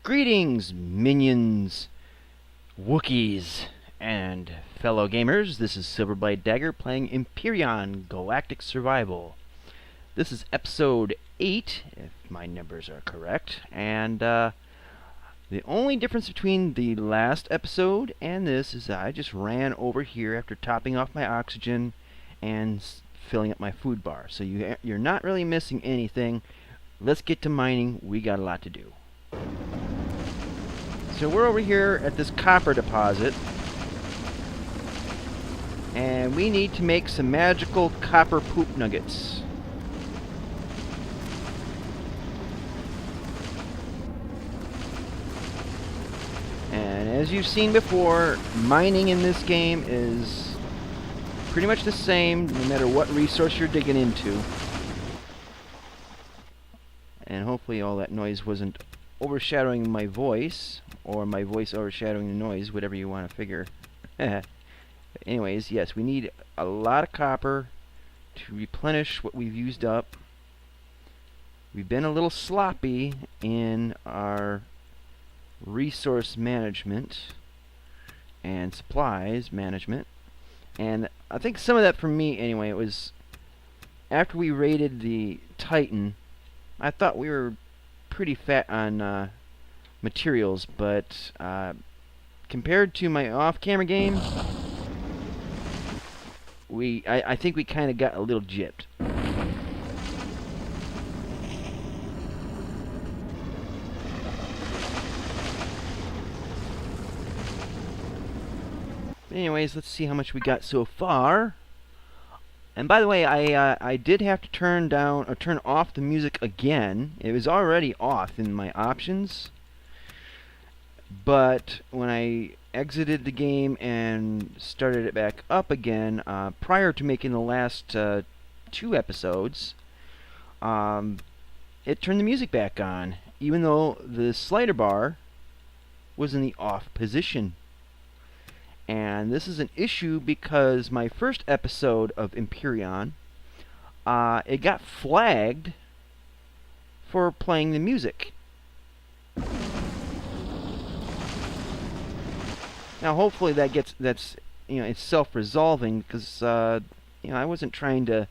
Greetings, minions, Wookiees, and fellow gamers. This is Silverblade Dagger playing Empyrion Galactic Survival. This is episode 8, if my numbers are correct, and the only difference between the last episode and this is that I just ran over here after topping off my oxygen and filling up my food bar. So you're not really missing anything. Let's get to mining. We got a lot to do. So we're over here at this copper deposit, and we need to make some magical copper poop nuggets. And as you've seen before, mining in this game is pretty much the same no matter what resource you're digging into. And hopefully all that noise wasn't overshadowing my voice, or my voice overshadowing the noise, whatever you want to figure. But anyways, yes, we need a lot of copper to replenish what we've used up. We've been a little sloppy in our resource management and supplies management, and I think some of that for me anyway, it was after we raided the Titan. I thought we were pretty fat on materials, but compared to my off-camera game, I think we kind of got a little gypped. Anyways, let's see how much we got so far. And by the way, I did have to turn off the music again. It was already off in my options, but when I exited the game and started it back up again, prior to making the last 2 episodes, it turned the music back on, even though the slider bar was in the off position. And this is an issue because my first episode of Empyrion, it got flagged for playing the music. Now, hopefully that's it's self-resolving, because I wasn't trying to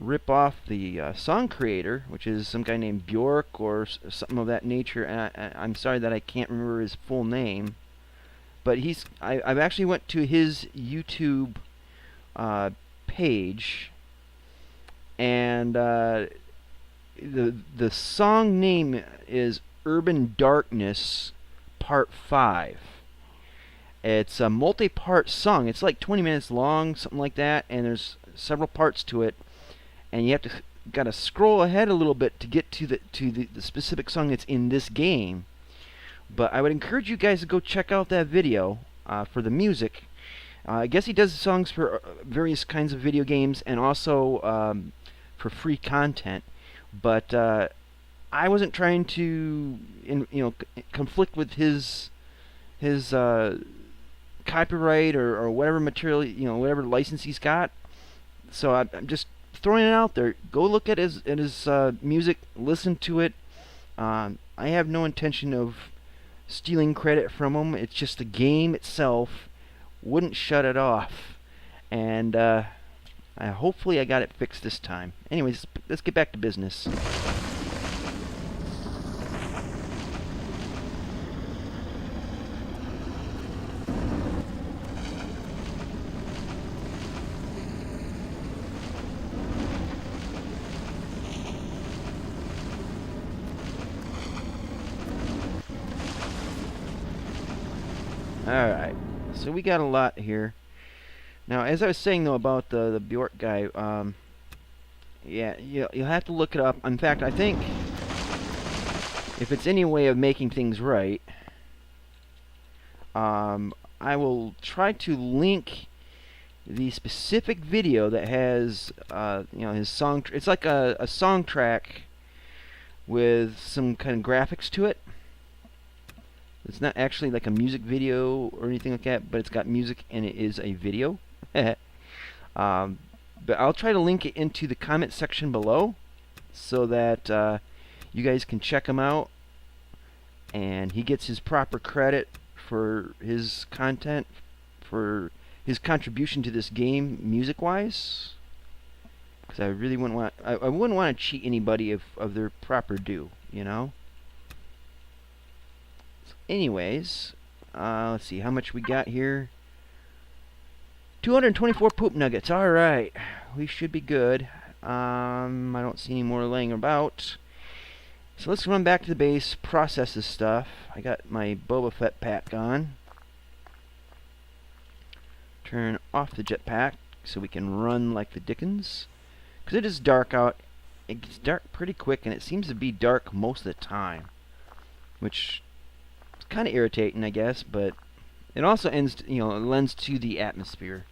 rip off the song creator, which is some guy named Bjorn or something of that nature. And I'm sorry that I can't remember his full name. But I've actually went to his YouTube page, and the song name is Urban Darkness Part 5. It's a multi-part song. It's like 20 minutes long, something like that, and there's several parts to it, and you gotta scroll ahead a little bit to get to the specific song that's in this game. But I would encourage you guys to go check out that video for the music. I guess he does songs for various kinds of video games and also for free content. But I wasn't trying to, conflict with his copyright or whatever material, whatever license he's got. So I'm just throwing it out there. Go look at his music, listen to it. I have no intention of stealing credit from him. It's just the game itself wouldn't shut it off, and hopefully I got it fixed this time. Anyways, let's get back to business. Alright, so we got a lot here. Now, as I was saying, though, about the Bjorn guy, yeah, you'll have to look it up. In fact, I think if it's any way of making things right, I will try to link the specific video that has, his song. It's like a song track with some kind of graphics to it. It's not actually like a music video or anything like that, but it's got music and it is a video. But I'll try to link it into the comment section below so that you guys can check them out and he gets his proper credit for his content, for his contribution to this game music-wise. Because I really wouldn't want, I wouldn't want to cheat anybody of their proper due, you know. So anyways, let's see how much we got here. 224 poop nuggets. All right, we should be good. I don't see any more laying about. So let's run back to the base, process this stuff. I got my Boba Fett pack on. Turn off the jetpack so we can run like the dickens. Because it is dark out. It gets dark pretty quick, and it seems to be dark most of the time. Which is kind of irritating, I guess, but it also lends to the atmosphere.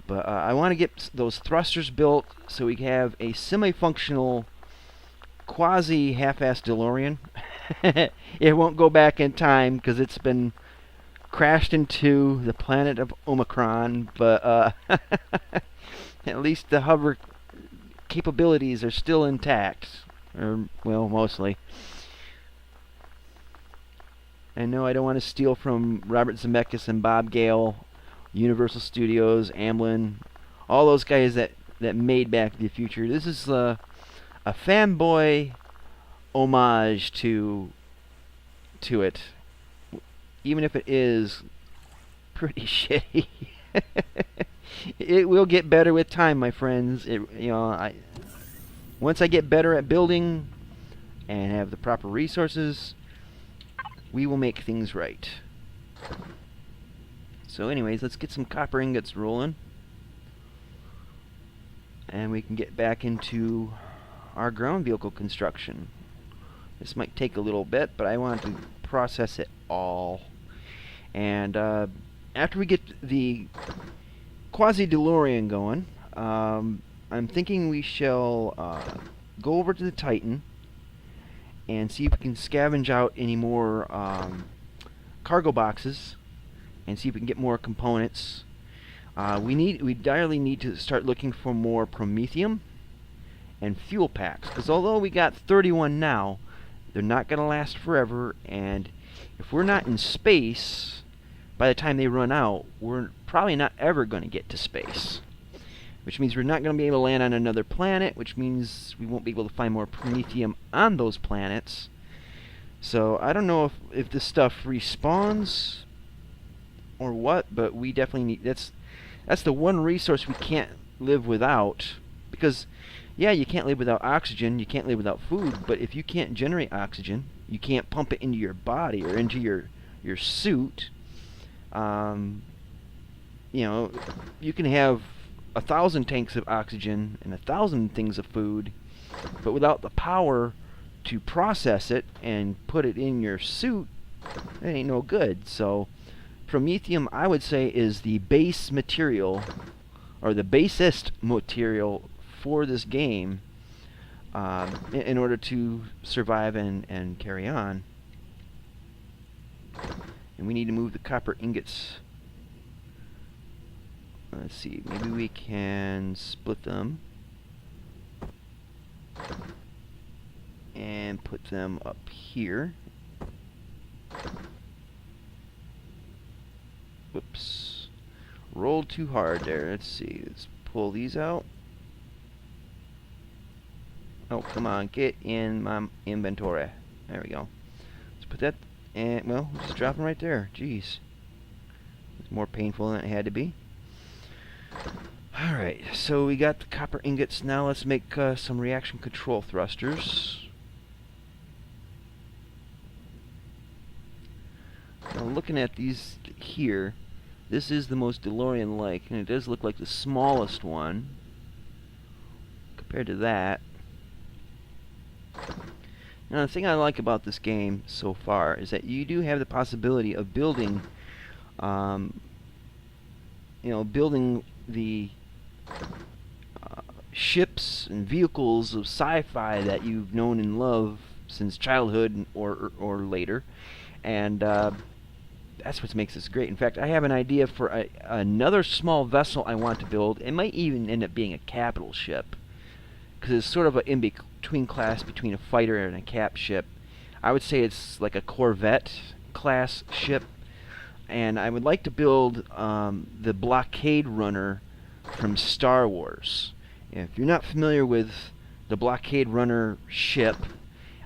But I want to get those thrusters built so we have a semi-functional, quasi-half-assed DeLorean. It won't go back in time because it's been crashed into the planet of Omicron, but at least the hover capabilities are still intact. Or, well, mostly. I know I don't want to steal from Robert Zemeckis and Bob Gale, Universal Studios, Amblin, all those guys that made Back to the Future. This is a fanboy homage to it, even if it is pretty shitty. It will get better with time, my friends. Once I get better at building and have the proper resources, we will make things right. So anyways, let's get some copper ingots rolling. And we can get back into our ground vehicle construction. This might take a little bit, but I want to process it all. And after we get the quasi-DeLorean going, I'm thinking we shall go over to the Titan and see if we can scavenge out any more cargo boxes and see if we can get more components. We direly need to start looking for more promethium and fuel packs, because although we got 31 now, they're not going to last forever, and if we're not in space by the time they run out, we're probably not ever going to get to space, which means we're not going to be able to land on another planet, which means we won't be able to find more promethium on those planets. So I don't know if this stuff respawns or what, but we definitely need, that's the one resource we can't live without, because yeah, you can't live without oxygen, you can't live without food, but if you can't generate oxygen, you can't pump it into your body or into your suit. You can have 1,000 tanks of oxygen and 1,000 things of food, but without the power to process it and put it in your suit, it ain't no good. So promethium, I would say, is the base material, or the basest material for this game, in order to survive and carry on. And we need to move the copper ingots. Let's see, maybe we can split them and put them up here. Whoops. Rolled too hard there. Let's see. Let's pull these out. Oh, come on. Get in my inventory. There we go. Let's put that, and, well, just drop them right there. Jeez. It's more painful than it had to be. Alright, so we got the copper ingots. Now let's make some reaction control thrusters. Now looking at these here, this is the most DeLorean-like, and it does look like the smallest one compared to that. Now the thing I like about this game so far is that you do have the possibility of building, building the ships and vehicles of sci-fi that you've known and loved since childhood or later, and that's what makes this great. In fact, I have an idea for another small vessel I want to build. It might even end up being a capital ship, because it's sort of an in-between class between a fighter and a cap ship. I would say it's like a Corvette class ship, and I would like to build the blockade runner from Star Wars. If you're not familiar with the blockade runner ship,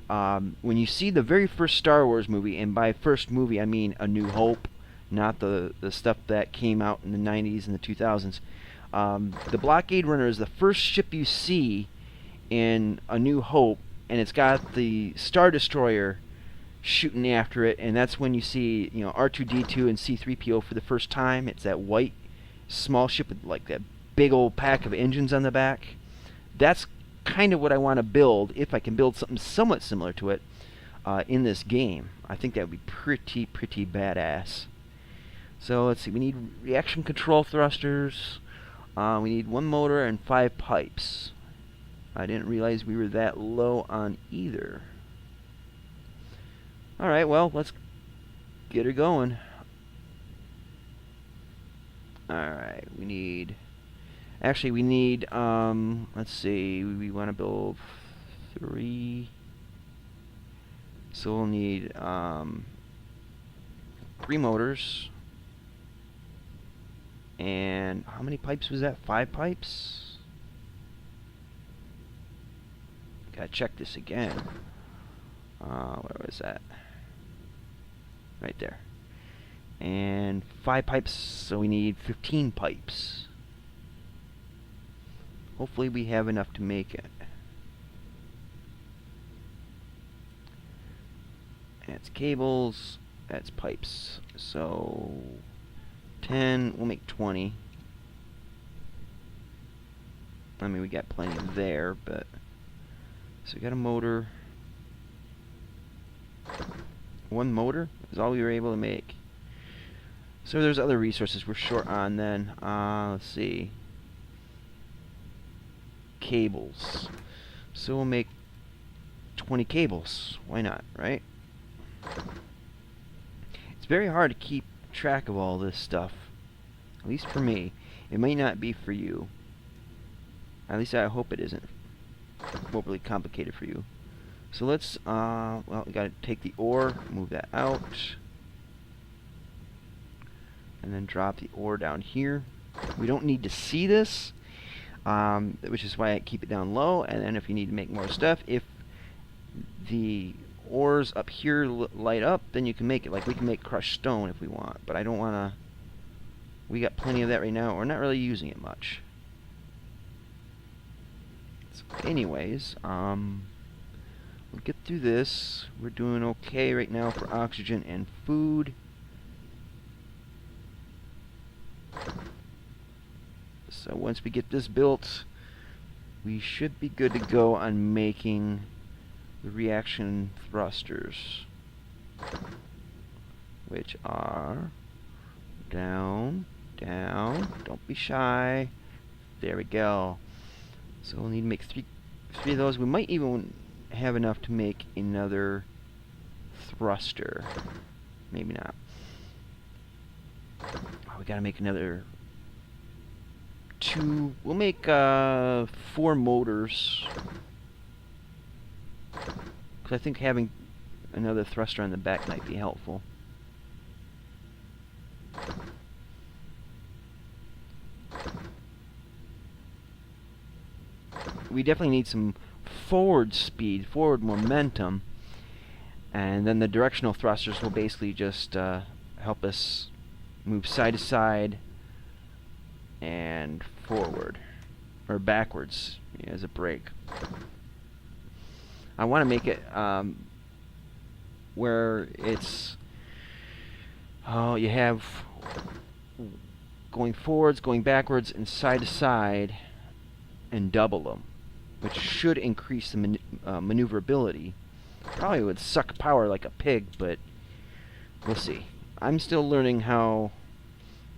when you see the very first Star Wars movie, and by first movie I mean A New Hope, not the stuff that came out in the 90s and the 2000s, the blockade runner is the first ship you see in A New Hope, and it's got the Star Destroyer shooting after it, and that's when you see, you know, R2-D2 and C-3PO for the first time. It's that white small ship with like that big old pack of engines on the back. That's kind of what I want to build, if I can build something somewhat similar to it in this game. I think that would be pretty badass. So let's see, we need reaction control thrusters, we need 1 motor and 5 pipes. I didn't realize we were that low on either. Alright, well, let's get her going. Alright, we need... Actually, we need, let's see, we want to build 3. So we'll need 3 motors. And how many pipes was that? 5 pipes? Gotta check this again. Where was that? Right there. And 5 pipes, so we need 15 pipes. Hopefully we have enough to make it. That's cables, that's pipes. So 10, we'll make 20. I mean, we got plenty there, but... So we got a motor. 1 motor is all we were able to make. So there's other resources we're short on then. Let's see. Cables. So we'll make 20 cables. Why not, right? It's very hard to keep track of all this stuff. At least for me. It may not be for you. At least I hope it isn't overly complicated for you. So let's, well, we gotta take the ore, move that out. And then drop the ore down here. We don't need to see this, which is why I keep it down low. And then if you need to make more stuff, if the ores up here light up, then you can make it. Like, we can make crushed stone if we want, but I don't want to. We got plenty of that right now. We're not really using it much. So anyways, we'll get through this. We're doing okay right now for oxygen and food. So once we get this built, we should be good to go on making the reaction thrusters, which are down, down, don't be shy. There we go. So we'll need to make three of those. We might even have enough to make another thruster. Maybe not. Oh, we gotta make another 2. We'll make 4 motors. Because I think having another thruster on the back might be helpful. We definitely need some forward speed, forward momentum, and then the directional thrusters will basically just help us move side to side and forward, or backwards as a brake. I want to make it where it's, you have going forwards, going backwards, and side to side, and double them, which should increase the maneuverability. Probably would suck power like a pig, but we'll see. I'm still learning how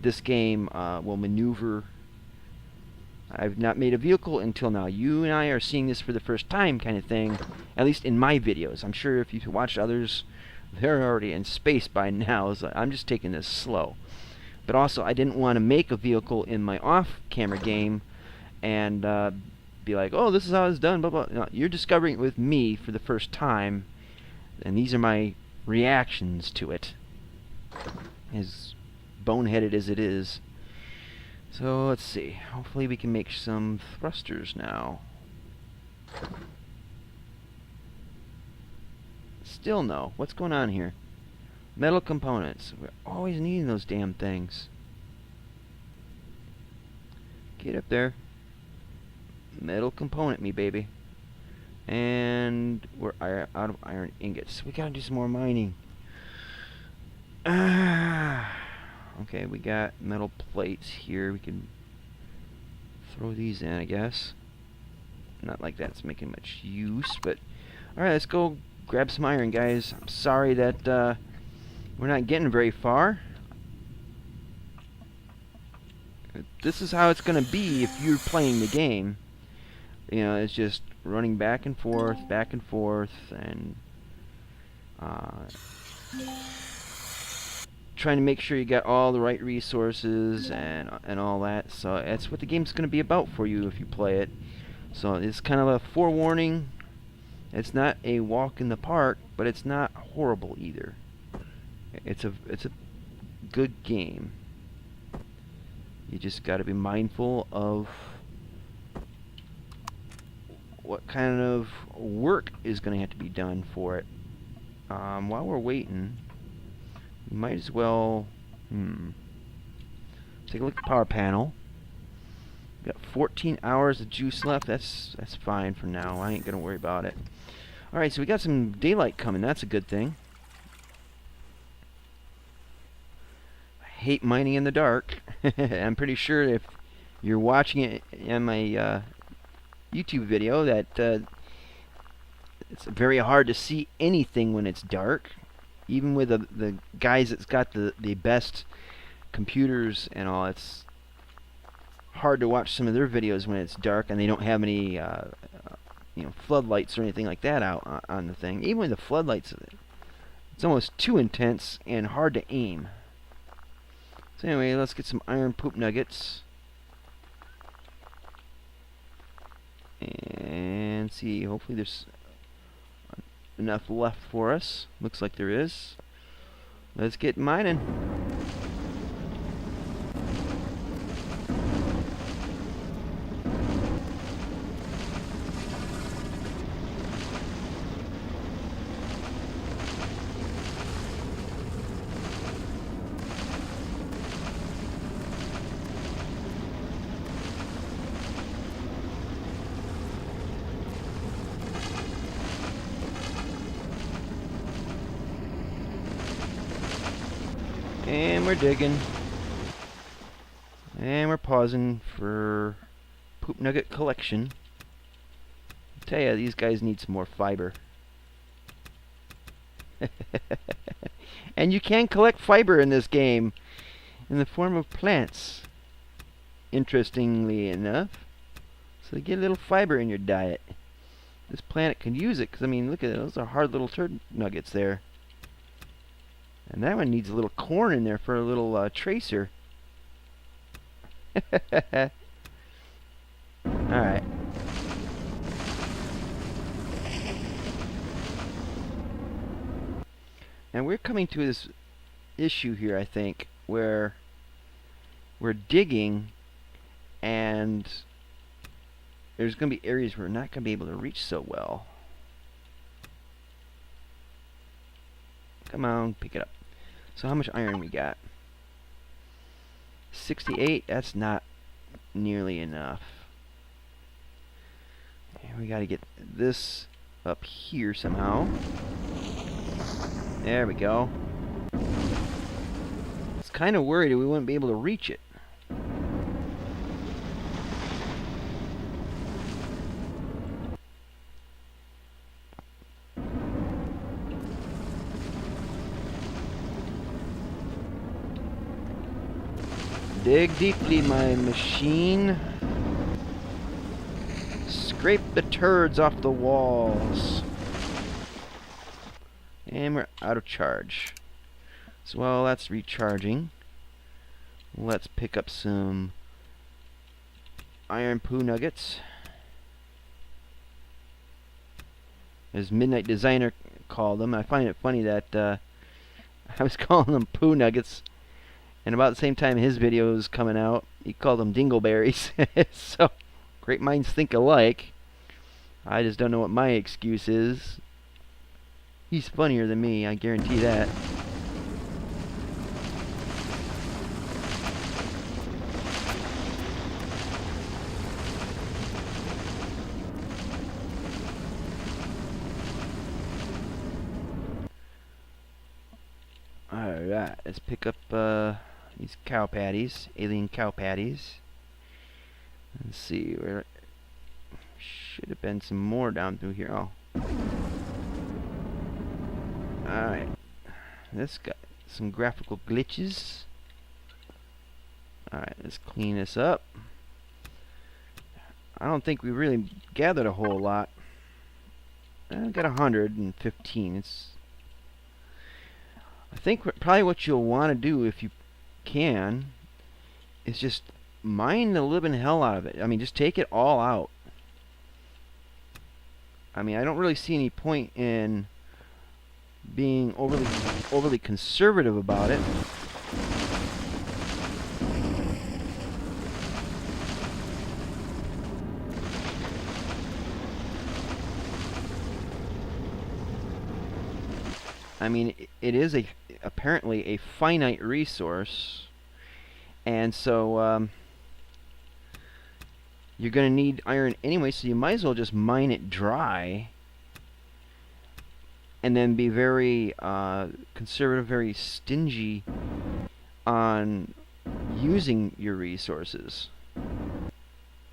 this game will maneuver. I've not made a vehicle until now. You and I are seeing this for the first time, kind of thing, at least in my videos. I'm sure if you've watched others, they're already in space by now. So I'm just taking this slow. But also, I didn't want to make a vehicle in my off-camera game and be like, oh, this is how it's done, blah, blah. No, you're discovering it with me for the first time. And these are my reactions to it, as boneheaded as it is. So let's see. Hopefully we can make some thrusters now. Still no. What's going on here? Metal components. We're always needing those damn things. Get up there. Metal component me, baby. And we're out of iron ingots. We gotta do some more mining. Okay, we got metal plates here. We can throw these in, I guess. Not like that's making much use, but alright, let's go grab some iron, guys. I'm sorry that we're not getting very far. This is how it's gonna be if you're playing the game. You know, it's just running back and forth, and trying to make sure you got all the right resources and all that. So that's what the game's going to be about for you if you play it. So it's kind of a forewarning. It's not a walk in the park, but it's not horrible either. It's a good game. You just got to be mindful of what kind of work is going to have to be done for it. While we're waiting, we might as well take a look at the power panel. Got 14 hours of juice left. That's fine for now. I ain't gonna worry about it. Alright, so we got some daylight coming. That's a good thing. I hate mining in the dark. I'm pretty sure if you're watching it in my YouTube video that it's very hard to see anything when it's dark. Even with the guys that's got the best computers and all, it's hard to watch some of their videos when it's dark and they don't have any you know, floodlights or anything like that out on the thing. Even with the floodlights, it's almost too intense and hard to aim. So anyway, let's get some iron poop nuggets and see. Hopefully there's enough left for us. Looks like there is. Let's get mining. And we're digging. And we're pausing for poop nugget collection. I tell ya, these guys need some more fiber. And you can collect fiber in this game in the form of plants, interestingly enough. So you get a little fiber in your diet. This planet can use it, because I mean, look at it, those are hard little turd nuggets there. And that one needs a little corn in there for a little tracer. Alright. And we're coming to this issue here, I think, where we're digging and there's going to be areas where we're not going to be able to reach so well. Come on, pick it up. So how much iron we got? 68, that's not nearly enough. And we got to get this up here somehow. There we go. I was kind of worried we wouldn't be able to reach it. Dig deeply, my machine. Scrape the turds off the walls. And we're out of charge. So while that's recharging, let's pick up some iron poo nuggets. As Midnight Designer call them. I find it funny that I was calling them poo nuggets, and about the same time his video was coming out, he called them dingleberries. So, great minds think alike. I just don't know what my excuse is. He's funnier than me, I guarantee that. Alright, let's pick up these cow patties, alien cow patties. Let's see, where should have been some more down through here. Oh. Alright. This got some graphical glitches. Alright, let's clean this up. I don't think we really gathered a whole lot. I got 115. I think probably what you'll want to do, if you can, is just mine the living hell out of it. I mean, just take it all out. I mean, I don't really see any point in being overly conservative about it. I mean, it is apparently a finite resource, and so you're going to need iron anyway, so you might as well just mine it dry, and then be very conservative, very stingy on using your resources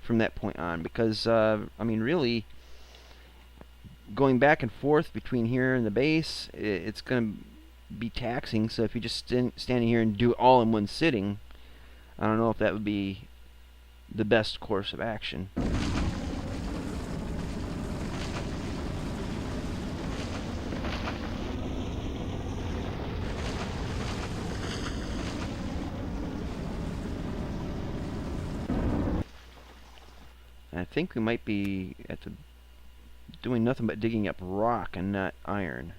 from that point on, because I mean, really, going back and forth between here and the base, it's going to be taxing. So if you just standing here and do it all in one sitting, I don't know if that would be the best course of action. I think we might be at the doing nothing but digging up rock and not iron.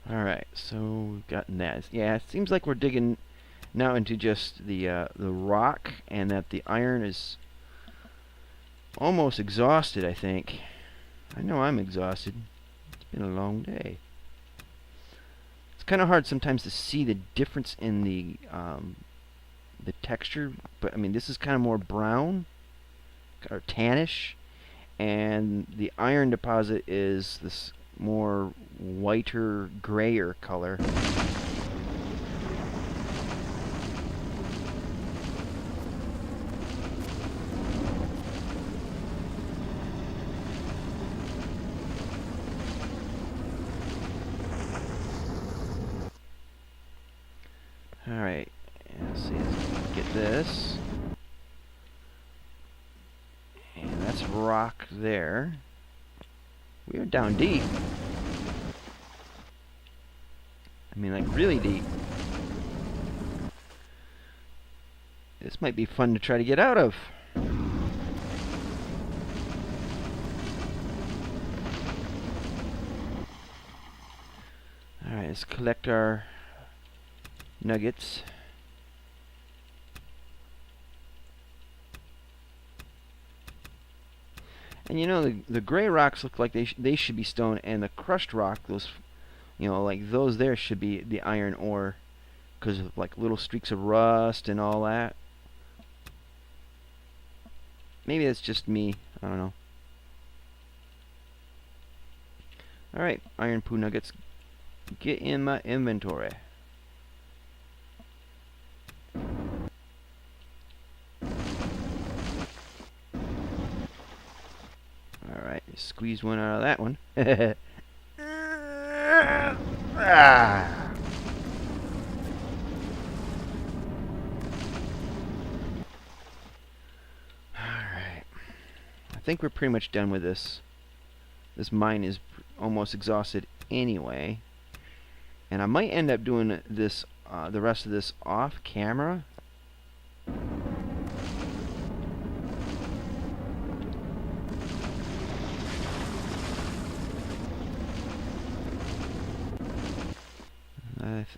Alright, so we've gotten that. Yeah, it seems like we're digging now into just the rock, and that the iron is almost exhausted, I think. I know I'm exhausted. It's been a long day. It's kind of hard sometimes to see the difference in the texture, but I mean, this is kind of more brown or tannish, and the iron deposit is this more whiter, grayer color. Alright, let's see, let's get this. And that's rock there. We are down deep. I mean, like, really deep. This might be fun to try to get out of. Alright, let's collect our nuggets. And you know, the gray rocks look like they should be stone, and the crushed rock, those, you know, like those there should be the iron ore, because of like little streaks of rust and all that. Maybe that's just me. I don't know. Alright, iron poo nuggets. Get in my inventory. Alright, squeeze one out of that one. Alright. think we're pretty much done with this. This mine is almost exhausted anyway. And I might end up doing this, the rest of this off camera.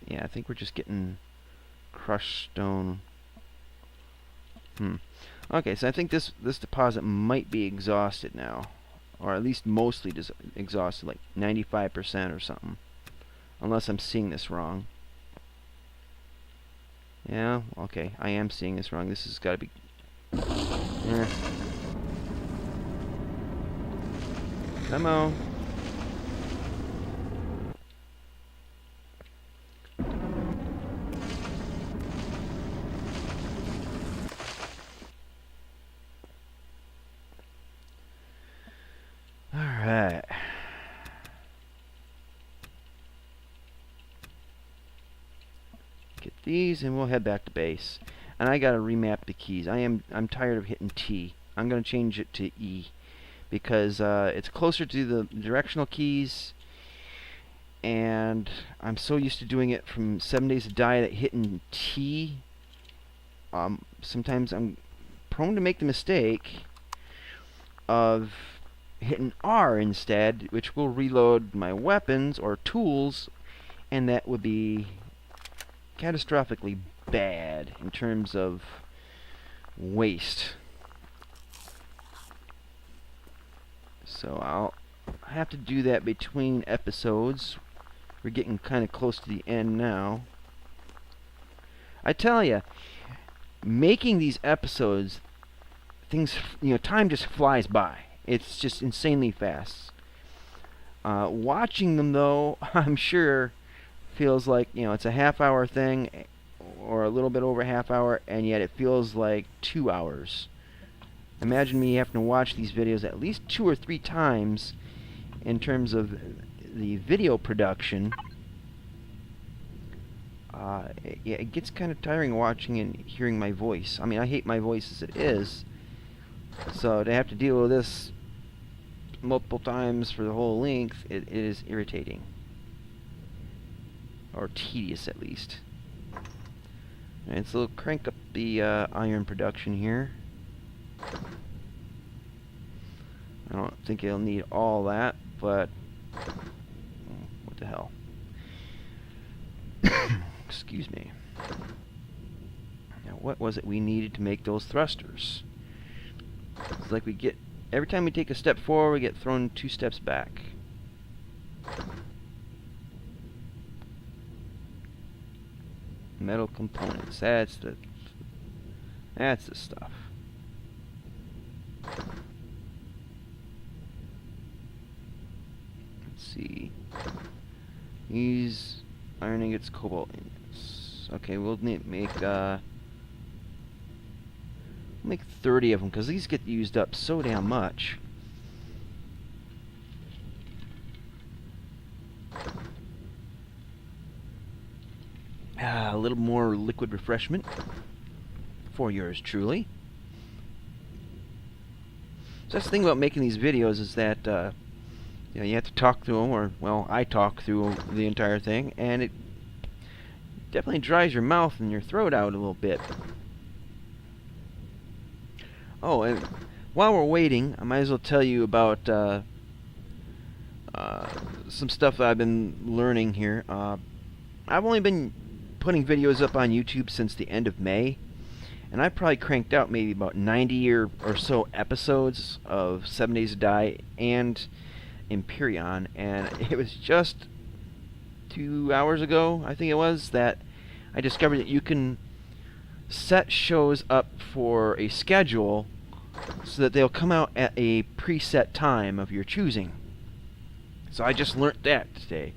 Yeah, I think we're just getting crushed stone. Okay, so I think this deposit might be exhausted now, or at least mostly exhausted, like 95% or something, unless I'm seeing this wrong. Yeah, okay, I am seeing this wrong. This has got to be. Come on. Alright. Get these and we'll head back to base. And I gotta remap the keys. I'm tired of hitting T. I'm gonna change it to E because it's closer to the directional keys, and I'm so used to doing it from 7 Days to Die that hitting T, sometimes I'm prone to make the mistake of hitting R instead, which will reload my weapons or tools, and that would be catastrophically bad in terms of waste. So I'll have to do that between episodes. We're getting kind of close to the end now. I tell you, making these episodes, time just flies by. It's just insanely fast. Watching them, though, I'm sure feels like, it's a half-hour thing, or a little bit over a half hour, and yet it feels like 2 hours. Imagine me having to watch these videos at least 2 or 3 times in terms of the video production. It gets kind of tiring watching and hearing my voice. I mean, I hate my voice as it is, so to have to deal with this multiple times for the whole length, it is irritating. Or tedious, at least. Alright, so we'll crank up the iron production here. I don't think it'll need all that, but what the hell. Excuse me. Now, what was it we needed to make those thrusters? It's like we get, every time we take a step forward, we get thrown 2 steps back. Metal components, that's the stuff. Let's see. These iron ingots, cobalt ingots. Okay, we'll make 30 of them because these get used up so damn much. A little more liquid refreshment for yours truly. So that's the thing about making these videos is that you have to talk through them, or well, I talk through the entire thing, and it definitely dries your mouth and your throat out a little bit. Oh, and while we're waiting, I might as well tell you about some stuff that I've been learning here. I've only been putting videos up on YouTube since the end of May, and I probably cranked out maybe about 90 or so episodes of 7 Days to Die and Empyrion, and it was just 2 hours ago, I think it was, that I discovered that you can set shows up for a schedule so that they'll come out at a preset time of your choosing. So I just learnt that today.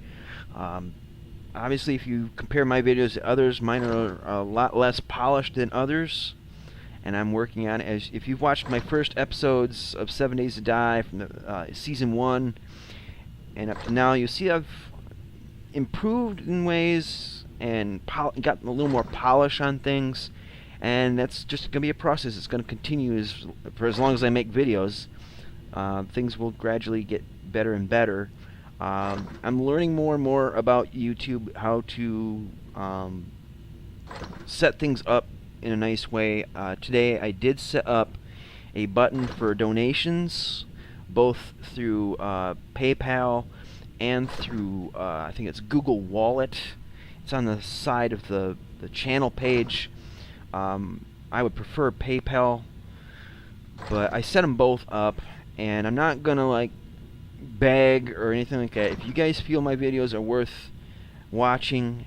Obviously, if you compare my videos to others, mine are a lot less polished than others, and I'm working on it. As if you've watched my first episodes of 7 Days to Die from the, Season 1 and up to now, you'll see I've improved in ways and got a little more polish on things, and that's just going to be a process. It's going to continue for as long as I make videos. things will gradually get better and better. I'm learning more and more about YouTube, how to set things up in a nice way. Today I did set up a button for donations, both through PayPal and through I think it's Google Wallet. It's on the side of the channel page. I would prefer PayPal, but I set them both up, and I'm not gonna like beg or anything like that. If you guys feel my videos are worth watching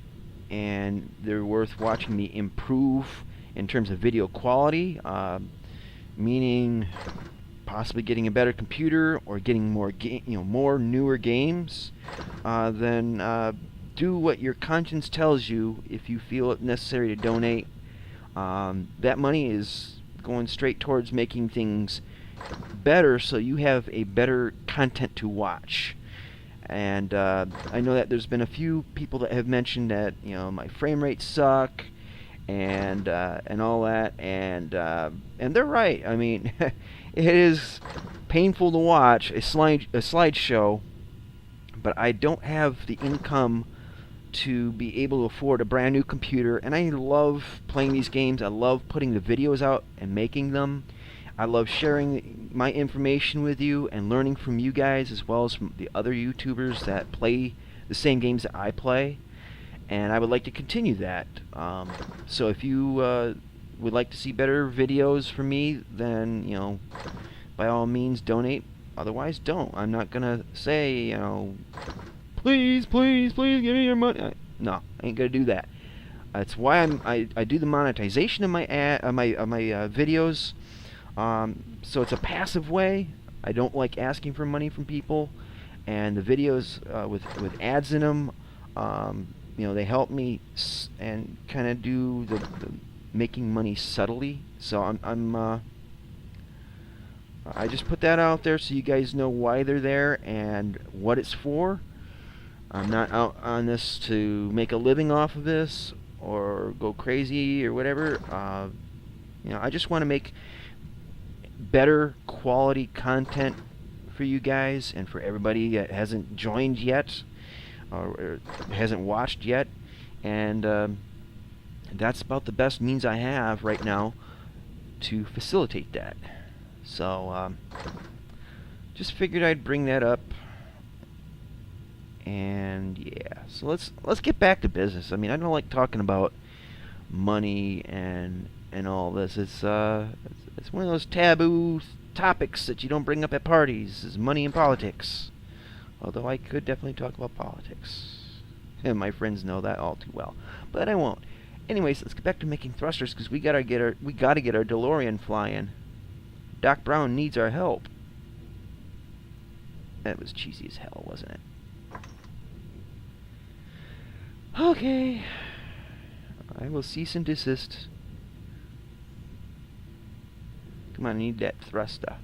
and they're worth watching me improve in terms of video quality, meaning possibly getting a better computer or getting more more newer games, then do what your conscience tells you. If you feel it necessary to donate, that money is going straight towards making things better, so you have a better content to watch. And I know that there's been a few people that have mentioned that my frame rates suck and all that, and they're right. I mean, it is painful to watch a slideshow, but I don't have the income to be able to afford a brand new computer, and I love playing these games. I love putting the videos out and making them. I love sharing my information with you and learning from you guys, as well as from the other YouTubers that play the same games that I play, and I would like to continue that. So if you would like to see better videos from me, then by all means donate. Otherwise, don't. I'm not gonna say please, please, please give me your money. No, I ain't gonna do that. That's why I do the monetization of my videos. So it's a passive way. I don't like asking for money from people, and the videos with ads in them, they help me and kind of do the making money subtly. So I just put that out there so you guys know why they're there and what it's for. I'm not out on this to make a living off of this or go crazy or whatever. I just want to make better quality content for you guys and for everybody that hasn't joined yet or hasn't watched yet, and that's about the best means I have right now to facilitate that. So just figured I'd bring that up. And yeah, so let's get back to business. I mean, I don't like talking about money and all this. It's one of those taboo topics that you don't bring up at parties, is money and politics. Although I could definitely talk about politics, and my friends know that all too well, but I won't. Anyways, let's get back to making thrusters, because we gotta get our DeLorean flying. Doc Brown needs our help. That was cheesy as hell, wasn't it? Okay, I will cease and desist. Come on, I need that thruster.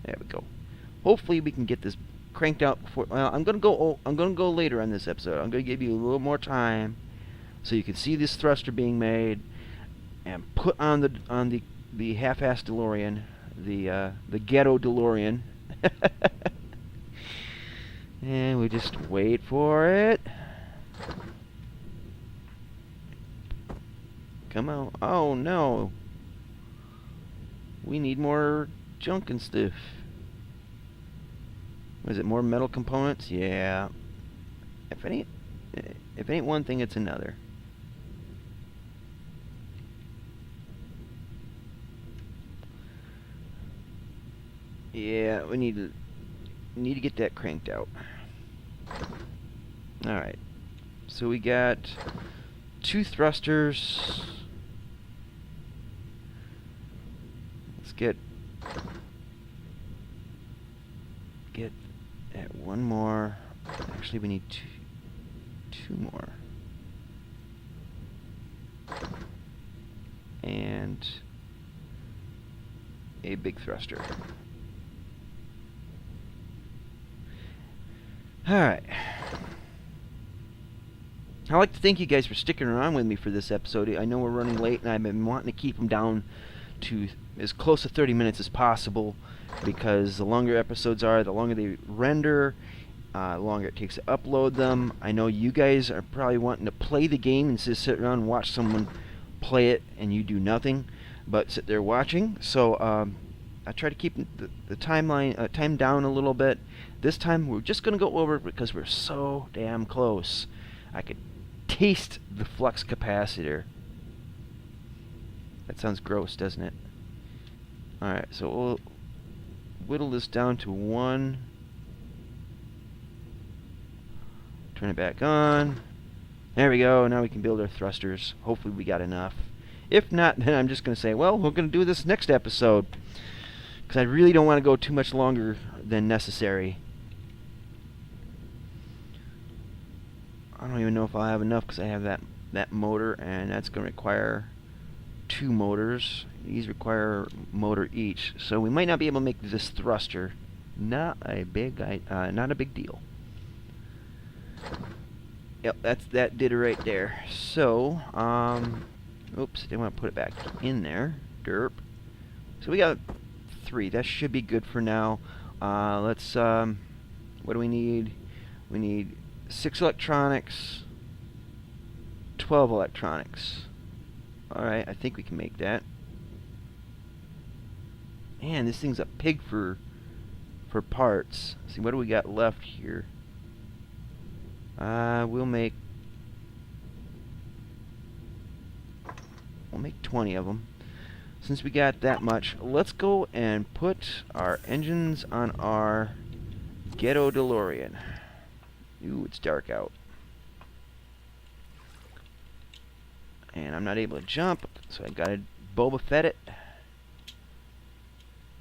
There we go. Hopefully we can get this cranked out before. Well, I'm gonna go later on this episode. I'm gonna give you a little more time so you can see this thruster being made and put on the half-assed DeLorean, the Ghetto DeLorean, and we just wait for it. Come on. Oh no. We need more junk and stuff. Was it more metal components? Yeah. If it ain't one thing, it's another. Yeah, we need to get that cranked out. All right. So we got 2 thrusters. Let's get at one more. Actually, we need two more. And a big thruster. Alright. I'd like to thank you guys for sticking around with me for this episode. I know we're running late, and I've been wanting to keep them down to as close to 30 minutes as possible, because the longer episodes are, the longer they render, the longer it takes to upload them. I know you guys are probably wanting to play the game and just sit around and watch someone play it and you do nothing but sit there watching. So I try to keep the timeline time down a little bit. This time we're just going to go over it because we're so damn close. I could taste the flux capacitor. That sounds gross, doesn't it? Alright, so we'll whittle this down to 1. Turn it back on. There we go. Now we can build our thrusters. Hopefully we got enough. If not, then I'm just going to say, well, we're going to do this next episode, because I really don't want to go too much longer than necessary. I don't even know if I'll have enough, because I have that motor, and that's going to require 2 motors. These require a motor each, so we might not be able to make this thruster. Not a big deal. Yep, that did it right there. So, oops, didn't want to put it back in there. Derp. So we got 3. That should be good for now. Let's, what do we need? We need 6 electronics, 12 electronics. Alright, I think we can make that. Man, this thing's a pig for parts. Let's see, what do we got left here? We'll make 20 of them. Since we got that much, let's go and put our engines on our Ghetto DeLorean. Ooh, it's dark out. And I'm not able to jump, so I gotta Boba Fett it.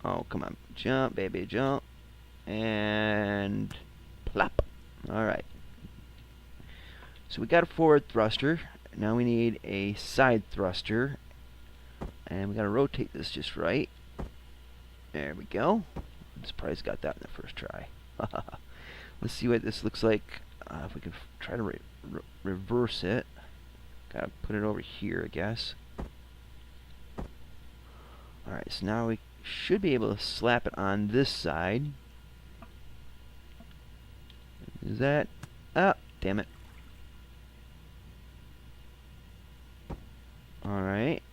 Oh, come on. Jump, baby, jump. And plop. Alright. So we got a forward thruster. Now we need a side thruster. And we gotta rotate this just right. There we go. I'm surprised I got that in the first try. Let's see what this looks like. If we can try to reverse it. Gotta put it over here, I guess. Alright, so now we should be able to slap it on this side. Is that... Oh, damn it. Alright.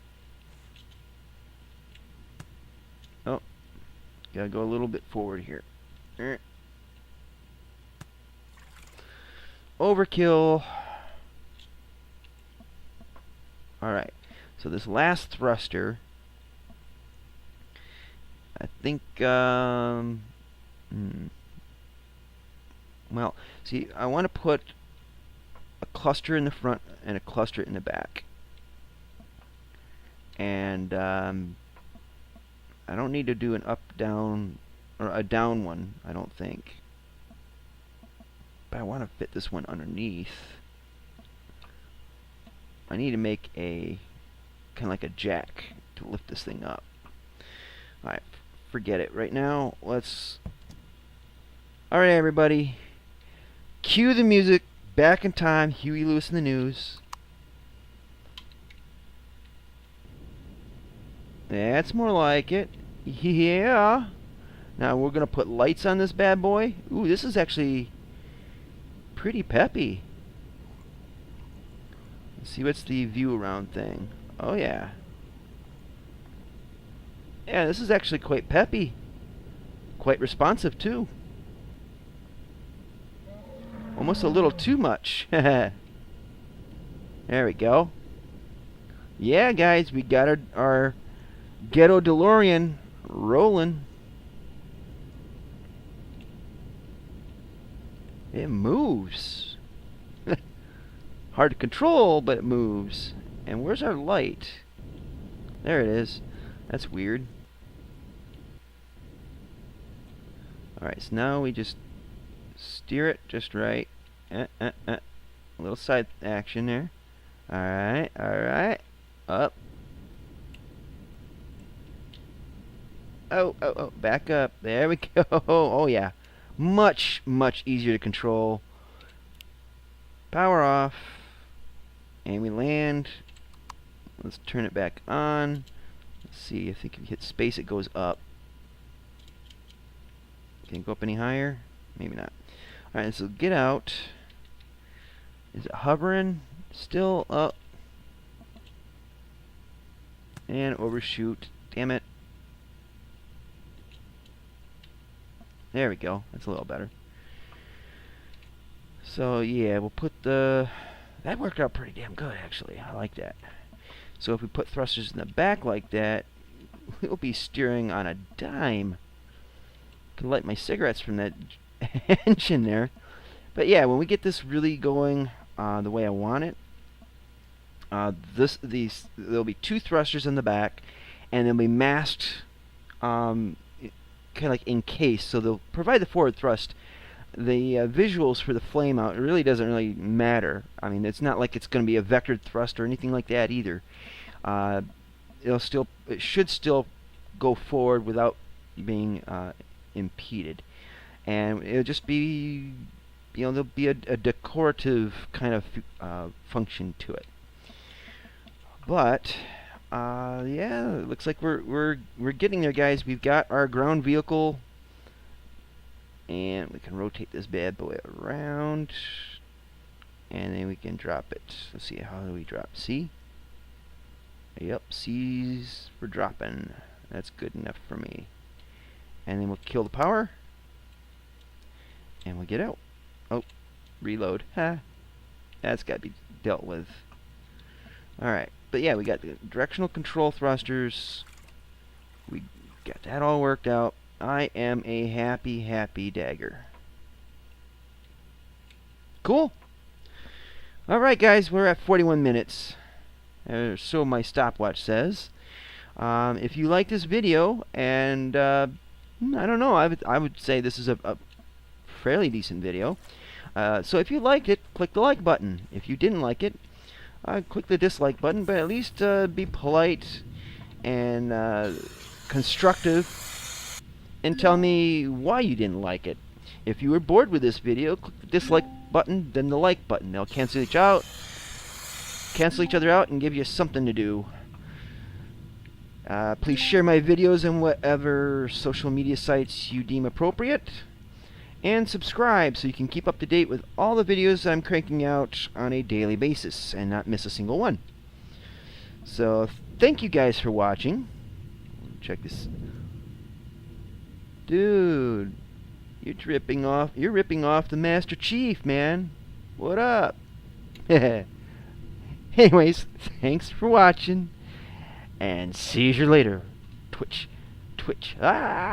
Oh. Gotta go a little bit forward here. Overkill. Alright. So this last thruster, I think, well, see, I want to put a cluster in the front and a cluster in the back. And I don't need to do an up-down, or a down one, I don't think. But I want to fit this one underneath. I need to make a, kind of like a jack to lift this thing up. Alright, forget it. Right now, let's... Alright, everybody. Cue the music. Back in time. Huey Lewis in the news. That's more like it. Yeah. Now we're going to put lights on this bad boy. Ooh, this is actually pretty peppy. Let's see, what's the view around thing? Oh, yeah. Yeah, this is actually quite peppy. Quite responsive, too. Almost a little too much. There we go. Yeah, guys, we got our Ghetto DeLorean rolling. It moves. Hard to control, but it moves. And where's our light? There it is. That's weird. Alright, so now we just steer it just right. A little side action there. Alright, alright. Up. Oh, back up. There we go. Oh, yeah. Much, much easier to control. Power off. And we land. Let's turn it back on. Let's see, I think if you hit space it goes up. Can it go up any higher? Maybe not. Alright, so get out. Is it hovering? Still up. And overshoot. Damn it. There we go. That's a little better. So yeah, we'll put the... That worked out pretty damn good, actually. I like that. So if we put thrusters in the back like that, we'll be steering on a dime. Could light my cigarettes from that engine there. But yeah, when we get this really going the way I want it, there'll be 2 thrusters in the back, and they'll be masked, kind of like encased, so they'll provide the forward thrust. The visuals for the flame out, it really doesn't really matter. I mean, it's not like it's going to be a vectored thrust or anything like that either. It should still go forward without being impeded, and it'll just be, there'll be a decorative kind of function to it. But yeah, it looks like we're getting there, guys. We've got our ground vehicle, and we can rotate this bad boy around, and then we can drop it. Let's see, how do we drop? C? Yep, C's for dropping. That's good enough for me. And then we'll kill the power, and we'll get out. Oh, reload. Ha! That's got to be dealt with. Alright, but yeah, we got the directional control thrusters. We got that all worked out. I am a happy, happy dagger. Cool. Alright, guys, we're at 41 minutes. So my stopwatch says. If you like this video, and I don't know, I would say this is a fairly decent video. So if you liked it, click the like button. If you didn't like it, click the dislike button, but at least be polite and constructive and tell me why you didn't like it. If you were bored with this video, click the dislike button, then the like button. They'll cancel each other out and give you something to do. Please share my videos on whatever social media sites you deem appropriate, and subscribe so you can keep up to date with all the videos that I'm cranking out on a daily basis and not miss a single one. So thank you guys for watching. Check this. Dude, you're ripping off the Master Chief, man. What up? Anyways, thanks for watching, and see you later. Twitch. Ah!